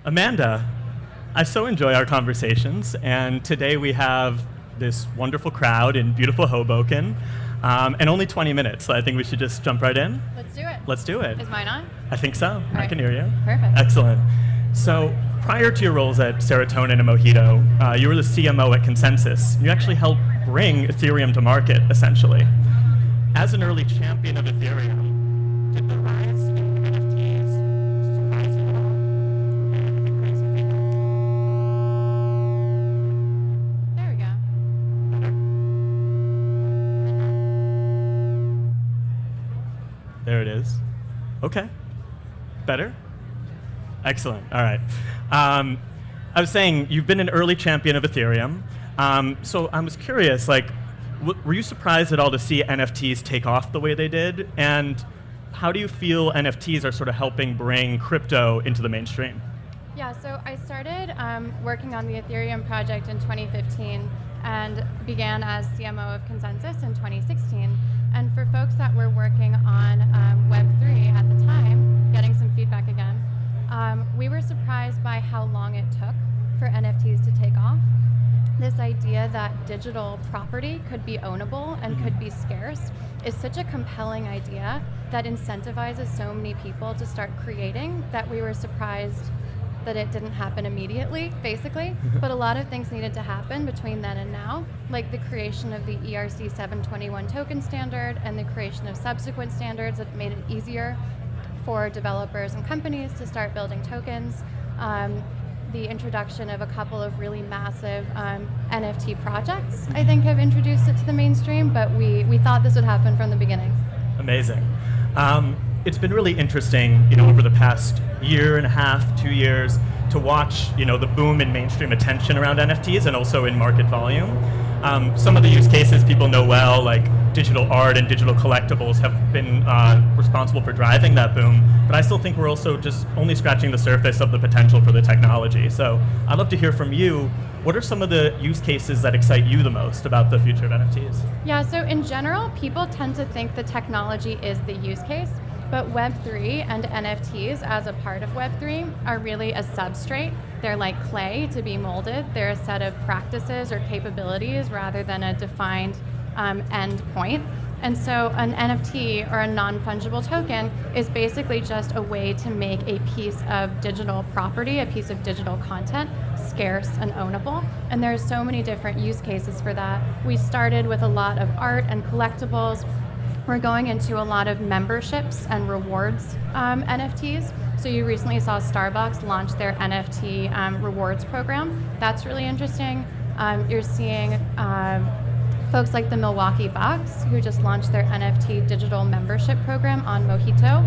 Amanda, I so enjoy our conversations, and today we have this wonderful crowd in beautiful Hoboken, and only 20 minutes, so I think we should just jump right in. Let's do it. Let's do it. Is mine on? I think so. All I right. can hear you. Perfect. Excellent. So prior to your roles at Serotonin and Mojito, you were the CMO at Consensus. You actually helped bring Ethereum to market, essentially. As an early champion of Ethereum, did the rise in NFTs surprise you at all? There we go. Better? There it is. Okay. Better? Excellent. All right. I was saying you've been an early champion of Ethereum. So I was curious, were you surprised at all to see NFTs take off the way they did? And how do you feel NFTs are sort of helping bring crypto into the mainstream? Yeah, so I started working on the Ethereum project in 2015 and began as CMO of Consensus in 2016. And for folks that were working on Web3 at the time, getting some feedback again, we were surprised by how long it took for NFTs to take off. This idea that digital property could be ownable and could be scarce is such a compelling idea that incentivizes so many people to start creating that we were surprised that it didn't happen immediately, basically. But a lot of things needed to happen between then and now, like the creation of the ERC 721 token standard and the creation of subsequent standards that made it easier for developers and companies to start building tokens. The introduction of a couple of really massive NFT projects, I think, have introduced it to the mainstream, but we thought this would happen from the beginning. Amazing. It's been really interesting, over the past year and a half, 2 years, to watch, the boom in mainstream attention around NFTs and also in market volume. Some of the use cases people know well, like digital art and digital collectibles, have been responsible for driving that boom. But I still think we're also just only scratching the surface of the potential for the technology. So I'd love to hear from you. What are some of the use cases that excite you the most about the future of NFTs? Yeah, so in general, people tend to think the technology is the use case, but Web3 and NFTs as a part of Web3 are really a substrate. They're like clay to be molded. They're a set of practices or capabilities rather than a defined end point. And so an NFT or a non-fungible token is basically just a way to make a piece of digital property, a piece of digital content, scarce and ownable. And there's so many different use cases for that. We started with a lot of art and collectibles. We're going into a lot of memberships and rewards NFTs. So you recently saw Starbucks launch their NFT rewards program. That's really interesting. You're seeing folks like the Milwaukee Bucks, who just launched their NFT digital membership program on Mojito,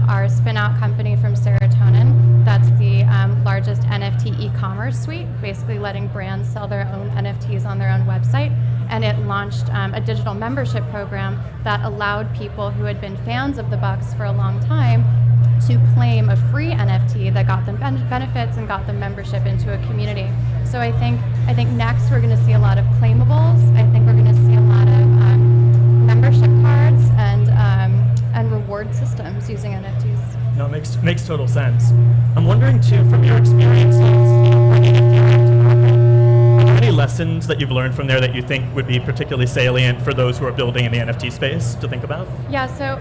our spin-out company from Serotonin. That's the largest NFT e-commerce suite, basically letting brands sell their own NFTs on their own website. And it launched a digital membership program that allowed people who had been fans of the Bucks for a long time to claim a free NFT that got them benefits and got them membership into a community. So I think next we're going to see a lot of claimables. I think we're going to see a lot of membership cards and reward systems using NFTs. No, it makes total sense. I'm wondering too, from your experiences, bringing Ethereum to market, are there any lessons that you've learned from there that you think would be particularly salient for those who are building in the NFT space to think about? Yeah, so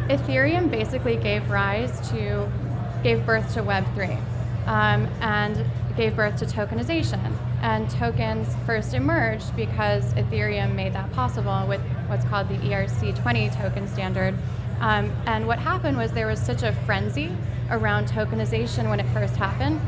Ethereum basically gave birth to Web3 and gave birth to tokenization. And tokens first emerged because Ethereum made that possible with what's called the ERC20 token standard. And what happened was there was such a frenzy around tokenization when it first happened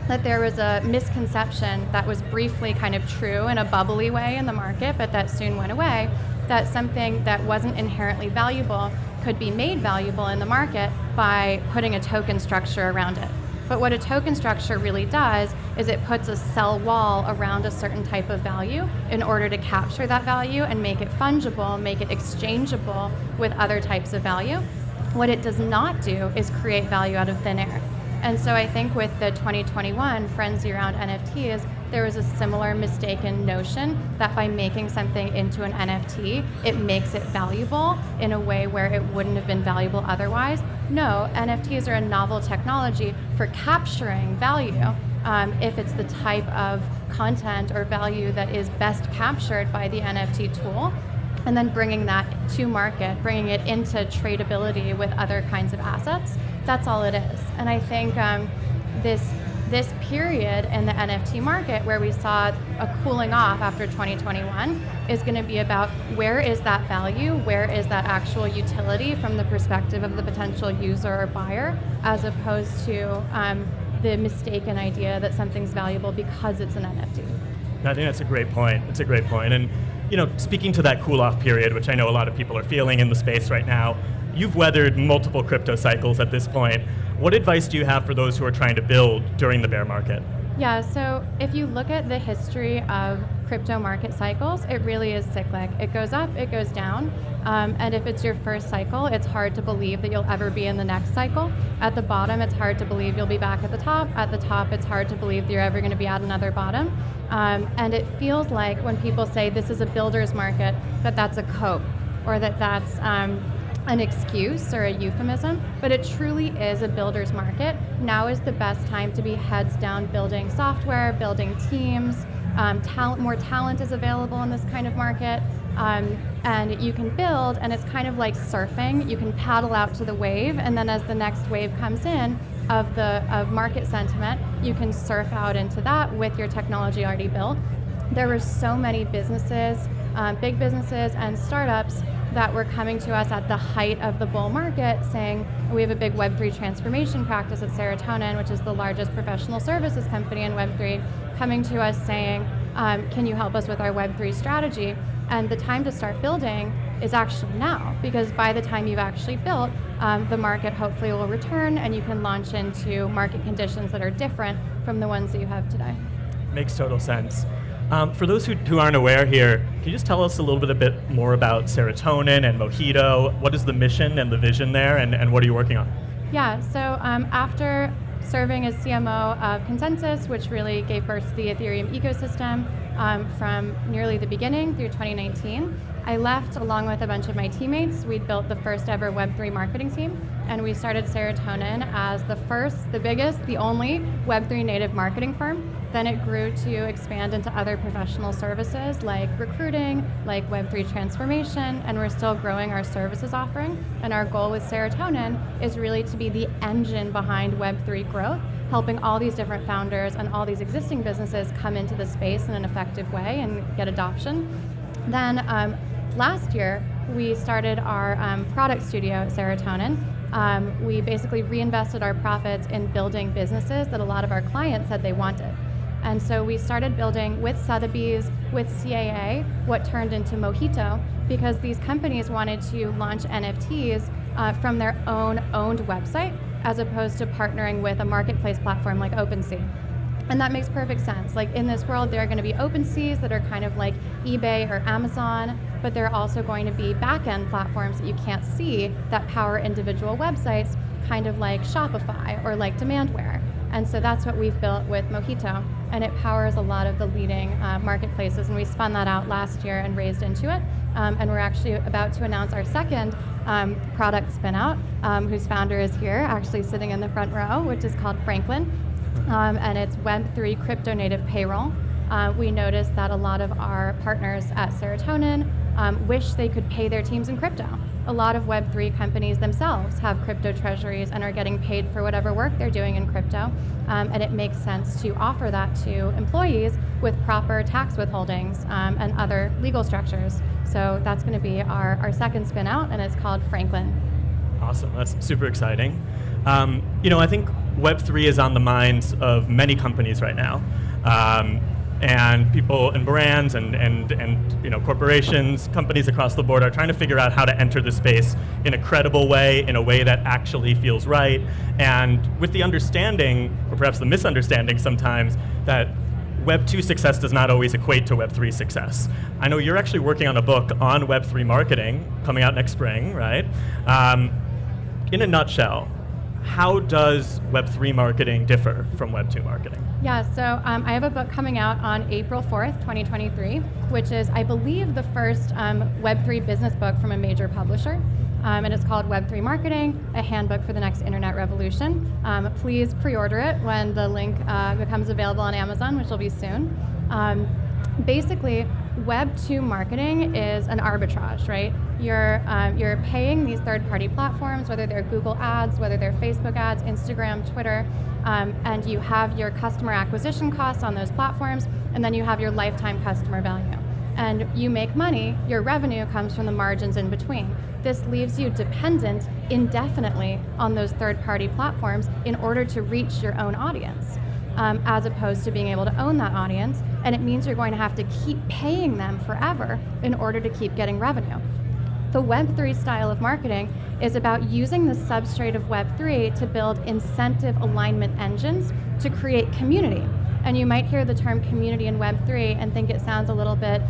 that there was a misconception that was briefly kind of true in a bubbly way in the market, but that soon went away, that something that wasn't inherently valuable could be made valuable in the market by putting a token structure around it. But what a token structure really does is it puts a cell wall around a certain type of value in order to capture that value and make it fungible, make it exchangeable with other types of value. What it does not do is create value out of thin air. And so I think with the 2021 frenzy around NFTs, there was a similar mistaken notion that by making something into an NFT, it makes it valuable in a way where it wouldn't have been valuable otherwise. No, NFTs are a novel technology for capturing value. If it's the type of content or value that is best captured by the NFT tool, and then bringing that to market, bringing it into tradability with other kinds of assets, that's all it is. And I think this period in the NFT market where we saw a cooling off after 2021 is going to be about where is that value, where is that actual utility from the perspective of the potential user or buyer, as opposed to the mistaken idea that something's valuable because it's an NFT. I think that's a great point. It's a great point. And speaking to that cool-off period, which I know a lot of people are feeling in the space right now, you've weathered multiple crypto cycles at this point. What advice do you have for those who are trying to build during the bear market? Yeah, so if you look at the history of crypto market cycles, it really is cyclic. It goes up, it goes down, and if it's your first cycle, it's hard to believe that you'll ever be in the next cycle. At the bottom, it's hard to believe you'll be back at the top. At the top, it's hard to believe that you're ever going to be at another bottom. And it feels like when people say this is a builder's market, that's a cope, or that's an excuse or a euphemism, but it truly is a builder's market. Now is the best time to be heads down building software, building teams. More talent is available in this kind of market, and you can build, and it's kind of like surfing. You can paddle out to the wave, and then as the next wave comes in of market sentiment, you can surf out into that with your technology already built. There were so many businesses, big businesses and startups that were coming to us at the height of the bull market saying, we have a big Web3 transformation practice at Serotonin, which is the largest professional services company in Web3, coming to us saying, can you help us with our Web3 strategy? And the time to start building is actually now, because by the time you've actually built, the market hopefully will return and you can launch into market conditions that are different from the ones that you have today. Makes total sense. For those who aren't aware here, can you just tell us a bit more about Serotonin and Mojito? What is the mission and the vision there, and what are you working on? Yeah, so after serving as CMO of Consensus, which really gave birth to the Ethereum ecosystem from nearly the beginning through 2019, I left along with a bunch of my teammates. We'd built the first ever Web3 marketing team, and we started Serotonin as the first, the biggest, the only Web3 native marketing firm. Then it grew to expand into other professional services like recruiting, like Web3 transformation, and we're still growing our services offering. And our goal with Serotonin is really to be the engine behind Web3 growth, helping all these different founders and all these existing businesses come into the space in an effective way and get adoption. Then last year, we started our product studio at Serotonin. We basically reinvested our profits in building businesses that a lot of our clients said they wanted. And so we started building with Sotheby's, with CAA, what turned into Mojito, because these companies wanted to launch NFTs from their own owned website, as opposed to partnering with a marketplace platform like OpenSea. And that makes perfect sense. Like in this world, there are going to be OpenSeas that are kind of like eBay or Amazon, but there are also going to be back-end platforms that you can't see that power individual websites, kind of like Shopify or like Demandware. And so that's what we've built with Mojito, and it powers a lot of the leading marketplaces, and we spun that out last year and raised into it. And we're actually about to announce our second product spin-out, whose founder is here, actually sitting in the front row, which is called Franklin. And it's Web3 crypto native payroll. We noticed that a lot of our partners at Serotonin wish they could pay their teams in crypto. A lot of Web3 companies themselves have crypto treasuries and are getting paid for whatever work they're doing in crypto. And it makes sense to offer that to employees with proper tax withholdings and other legal structures. So that's going to be our second spin out, and it's called Franklin. Awesome, that's super exciting. I think Web3 is on the minds of many companies right now. And people and brands and corporations, companies across the board are trying to figure out how to enter the space in a credible way, in a way that actually feels right, and with the understanding, or perhaps the misunderstanding sometimes, that Web 2 success does not always equate to Web 3 success. I know you're actually working on a book on Web 3 marketing coming out next spring, right? In a nutshell, how does Web3 marketing differ from Web2 marketing? Yeah, so I have a book coming out on April 4th, 2023, which is, I believe, the first Web3 business book from a major publisher. And it's called Web3 Marketing, a handbook for the next internet revolution. Please pre-order it when the link becomes available on Amazon, which will be soon. Basically, Web2 marketing is an arbitrage, right? You're paying these third-party platforms, whether they're Google ads, whether they're Facebook ads, Instagram, Twitter, and you have your customer acquisition costs on those platforms, and then you have your lifetime customer value. And you make money, your revenue comes from the margins in between. This leaves you dependent indefinitely on those third-party platforms in order to reach your own audience, as opposed to being able to own that audience, and it means you're going to have to keep paying them forever in order to keep getting revenue. The Web3 style of marketing is about using the substrate of Web3 to build incentive alignment engines to create community. And you might hear the term community in Web3 and think it sounds a little bit,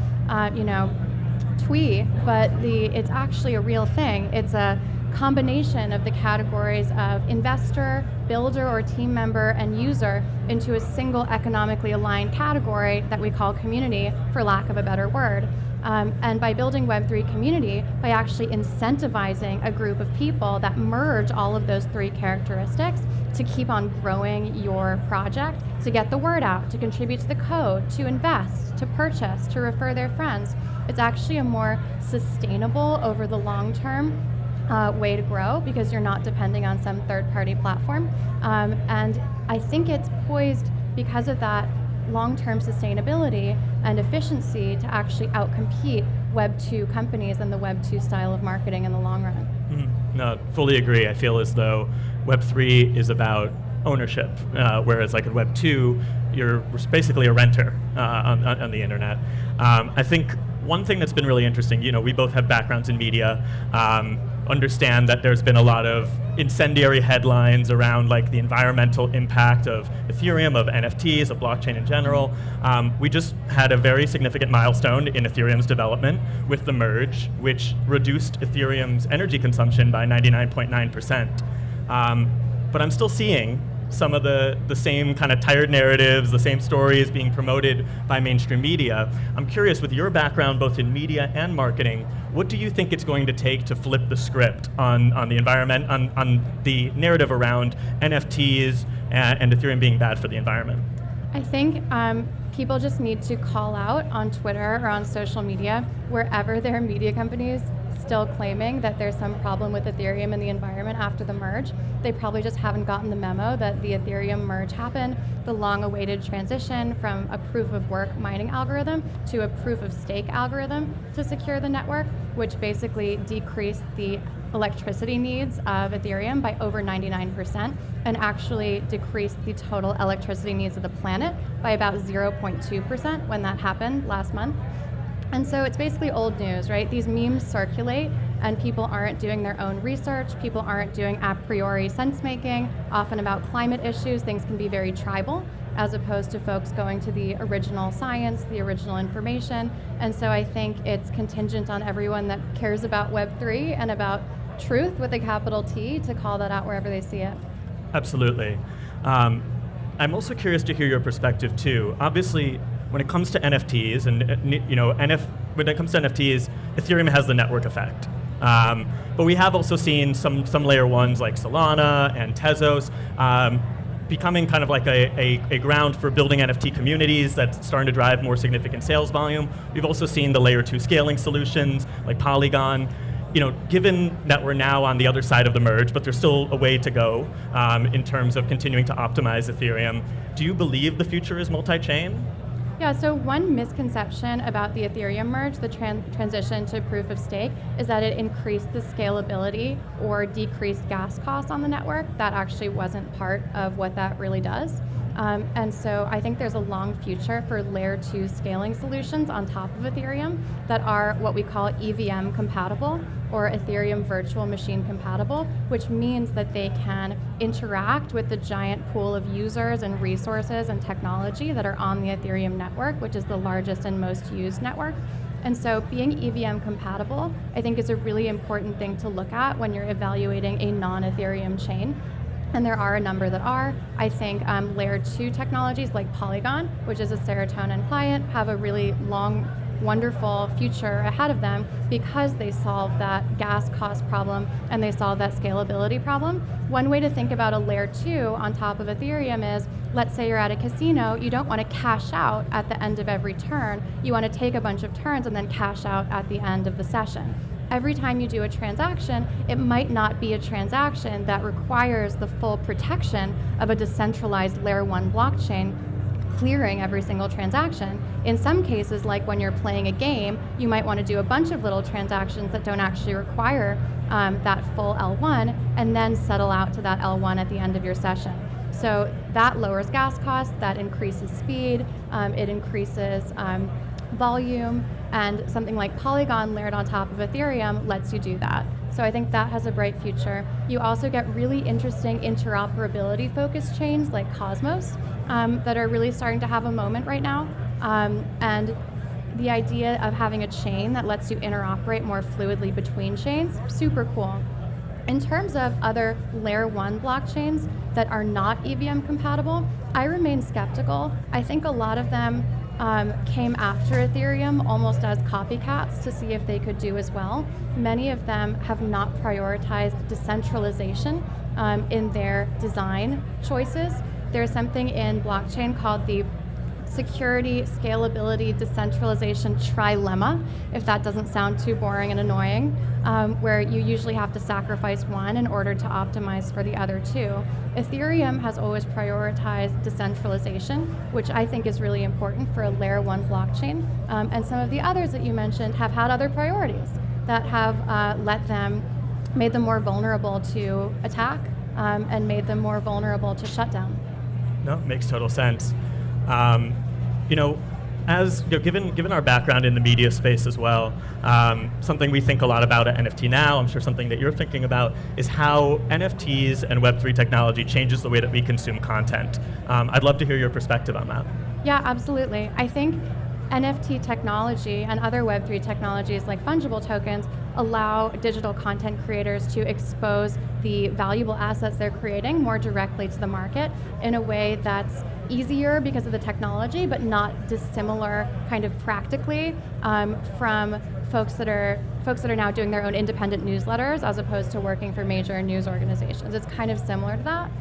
twee, but it's actually a real thing. It's a combination of the categories of investor, builder or team member, and user into a single economically aligned category that we call community, for lack of a better word. And by building Web3 community, by actually incentivizing a group of people that merge all of those three characteristics to keep on growing your project, to get the word out, to contribute to the code, to invest, to purchase, to refer their friends, it's actually a more sustainable over the long term way to grow because you're not depending on some third-party platform. And I think it's poised because of that long-term sustainability and efficiency to actually outcompete Web2 companies and the Web2 style of marketing in the long run. Mm-hmm. No, fully agree. I feel as though Web3 is about ownership, whereas like in Web2, you're basically a renter on the internet. I think one thing that's been really interesting, we both have backgrounds in media, understand that there's been a lot of incendiary headlines around like the environmental impact of Ethereum, of NFTs, of blockchain in general. We just had a very significant milestone in Ethereum's development with the merge, which reduced Ethereum's energy consumption by 99.9%. But I'm still seeing some of the same kind of tired narratives, the same stories being promoted by mainstream media. I'm curious, with your background both in media and marketing, what do you think it's going to take to flip the script on the environment, on the narrative around NFTs and Ethereum being bad for the environment? I think people just need to call out on Twitter or on social media, wherever there are media companies still claiming that there's some problem with Ethereum and the environment after the merge. They probably just haven't gotten the memo that the Ethereum merge happened, the long-awaited transition from a proof-of-work mining algorithm to a proof-of-stake algorithm to secure the network, which basically decreased the electricity needs of Ethereum by over 99% and actually decreased the total electricity needs of the planet by about 0.2% when that happened last month. And so it's basically old news, right? These memes circulate and people aren't doing their own research, people aren't doing a priori sense-making, often about climate issues. Things can be very tribal, as opposed to folks going to the original science, the original information. And so I think it's contingent on everyone that cares about Web3 and about truth with a capital T to call that out wherever they see it. Absolutely. I'm also curious to hear your perspective too. Obviously, when it comes to NFTs, and when it comes to NFTs, Ethereum has the network effect. But we have also seen some layer ones like Solana and Tezos becoming kind of like a ground for building NFT communities that's starting to drive more significant sales volume. We've also seen the layer 2 scaling solutions like Polygon. Given that we're now on the other side of the merge, but there's still a way to go in terms of continuing to optimize Ethereum, do you believe the future is multi-chain? Yeah, so one misconception about the Ethereum merge, the transition to proof of stake, is that it increased the scalability or decreased gas costs on the network. That actually wasn't part of what that really does. And so I think there's a long future for layer 2 scaling solutions on top of Ethereum that are what we call EVM compatible or Ethereum virtual machine compatible, which means that they can interact with the giant pool of users and resources and technology that are on the Ethereum network, which is the largest and most used network. And so being EVM compatible, I think, is a really important thing to look at when you're evaluating a non-Ethereum chain. and there are a number that are. I think layer 2 technologies like Polygon, which is a Serotonin client, have a really long, wonderful future ahead of them because they solve that gas cost problem and they solve that scalability problem. One way to think about a layer 2 on top of Ethereum is, let's say you're at a casino, you don't want to cash out at the end of every turn. You want to take a bunch of turns and then cash out at the end of the session. Every time you do a transaction, it might not be a transaction that requires the full protection of a decentralized layer 1 blockchain clearing every single transaction. In some cases, like when you're playing a game, you might want to do a bunch of little transactions that don't actually require that full L1 and then settle out to that L1 at the end of your session. So that lowers gas costs, that increases speed, it increases volume, and something like Polygon layered on top of Ethereum lets you do that. So I think that has a bright future. You also get really interesting interoperability focused chains like Cosmos that are really starting to have a moment right now. And the idea of having a chain that lets you interoperate more fluidly between chains, super cool. In terms of other layer 1 blockchains that are not EVM compatible, I remain skeptical. I think a lot of them came after Ethereum almost as copycats to see if they could do as well. Many of them have not prioritized decentralization in their design choices. There's something in blockchain called the security, scalability, decentralization trilemma, if that doesn't sound too boring and annoying, where you usually have to sacrifice one in order to optimize for the other two. Ethereum has always prioritized decentralization, which I think is really important for a layer 1 blockchain. And some of the others that you mentioned have had other priorities that have made them more vulnerable to attack and made them more vulnerable to shutdown. No, it makes total sense. Given our background in the media space as well, something we think a lot about at NFT Now, I'm sure something that you're thinking about, is how NFTs and Web3 technology changes the way that we consume content. I'd love to hear your perspective on that. Yeah, absolutely. I think NFT technology and other Web3 technologies like fungible tokens allow digital content creators to expose the valuable assets they're creating more directly to the market in a way that's easier because of the technology, but not dissimilar kind of practically from folks that are now doing their own independent newsletters as opposed to working for major news organizations. It's kind of similar to that.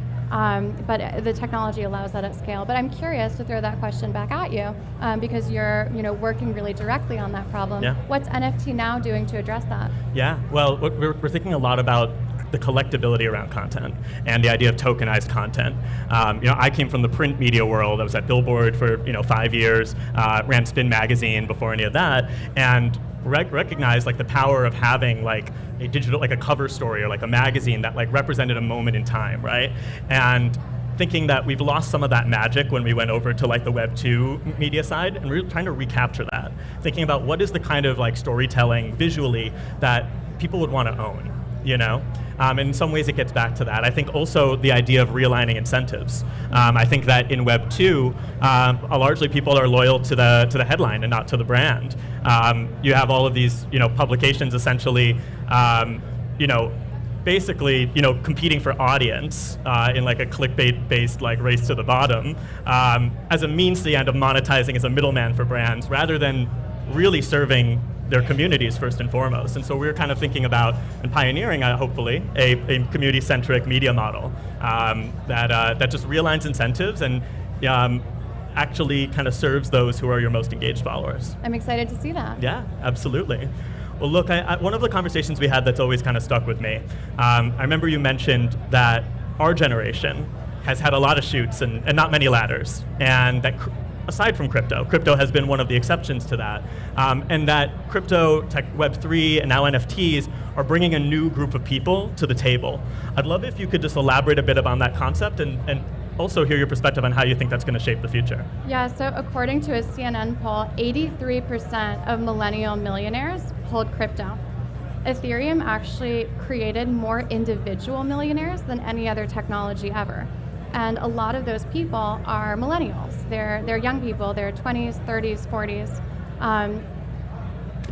But the technology allows that at scale. But I'm curious to throw that question back at you because you're working really directly on that problem. Yeah. What's NFT Now doing to address that? Yeah, well, we're thinking a lot about the collectability around content and the idea of tokenized content. I came from the print media world. I was at Billboard for 5 years, ran Spin magazine before any of that, and recognize the power of having a digital, a cover story or a magazine that represented a moment in time, right? And thinking that we've lost some of that magic when we went over to the Web 2 media side, and we're trying to recapture that. Thinking about what is the kind of storytelling visually that people would want to own, And in some ways it gets back to that. I think also the idea of realigning incentives. I think that in Web 2, largely people are loyal to the headline and not to the brand. You have all of these publications essentially basically competing for audience in a clickbait-based race to the bottom as a means to the end of monetizing as a middleman for brands rather than really serving their communities first and foremost. And so we're kind of thinking about and pioneering, hopefully, a community-centric media model that just realigns incentives and actually kind of serves those who are your most engaged followers. I'm excited to see that. Yeah, absolutely. Well, look, one of the conversations we had that's always kind of stuck with me, I remember you mentioned that our generation has had a lot of chutes and not many ladders, and that aside from crypto has been one of the exceptions to that, and that crypto, tech, Web3, and now NFTs are bringing a new group of people to the table. I'd love if you could just elaborate a bit on that concept and also hear your perspective on how you think that's going to shape the future. Yeah, so according to a CNN poll, 83% of millennial millionaires hold crypto. Ethereum actually created more individual millionaires than any other technology ever. And a lot of those people are millennials. They're young people, they're 20s, 30s, 40s.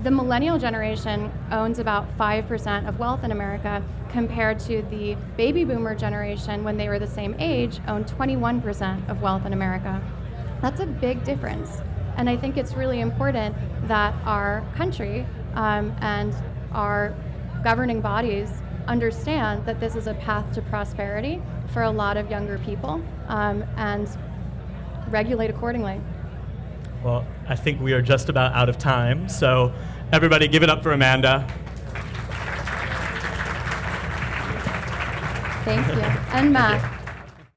The millennial generation owns about 5% of wealth in America, compared to the baby boomer generation, when they were the same age, owned 21% of wealth in America. That's a big difference. And I think it's really important that our country and our governing bodies understand that this is a path to prosperity for a lot of younger people, and regulate accordingly. Well, I think we are just about out of time, so everybody give it up for Amanda. Thank you. And Matt.